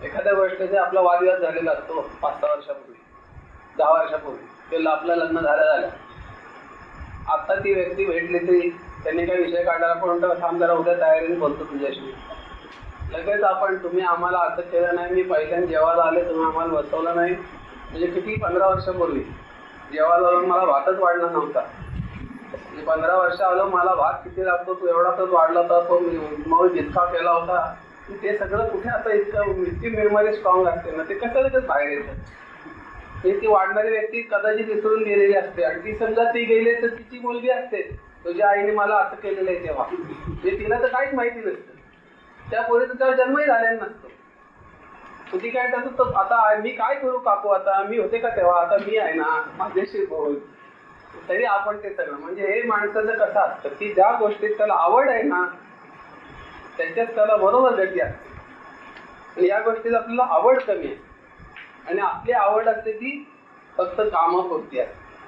एखाद्या गोष्टीचा आपला वादविवाद झालेला असतो 5-6 वर्षापूर्वी, 10 वर्षापूर्वी, किंवा आपलं लग्न झालं. आता ती व्यक्ती भेटली तरी त्यांनी काही विषय काढला, आपण म्हणतो थांब जरा उद्या तयारीने बोलतो तुझ्याशी. लगेच आपण तुम्ही आम्हाला असं केलं नाही, मी पहिल्यांदा जेवायला आले तुम्ही आम्हाला बसवलं नाही. म्हणजे किती 15 वर्षापूर्वी जेवायला आलो मला भातच वाढला नव्हता. म्हणजे 15 वर्ष आलो मला भात किती लागतो तू एवढाच वाढला होता, तो मग जितका केला होता. ते सगळं कुठे आता इतकी मेमरी स्ट्रॉंग असते ना, ते कसं लगेच बाहेर येतं. ती वाढणारी व्यक्ती कदाचित विसरून गेलेली असते आणि ती समजा ती गेली तर तिची मुलगी असते, तुझ्या आईने मला असं केलेलं आहे तेव्हा. म्हणजे तिला तर काहीच माहिती नसतं, त्या पोरीचा त्याला जन्मही झालेला नसतो. ती काय करतो आता मी काय करू काकू, आता मी होते का तेव्हा, आता मी आहे ना माझ्याशी बोल. तरी आपण ते सगळं म्हणजे हे माणसाचं कसं असतं की ज्या गोष्टीत त्याला आवड आहे ना त्याच्यात त्याला बरोबर गती असते. आणि या गोष्टीत आपल्याला आवड कमी आहे आणि आपली आवड असते ती फक्त कामापुरती असते.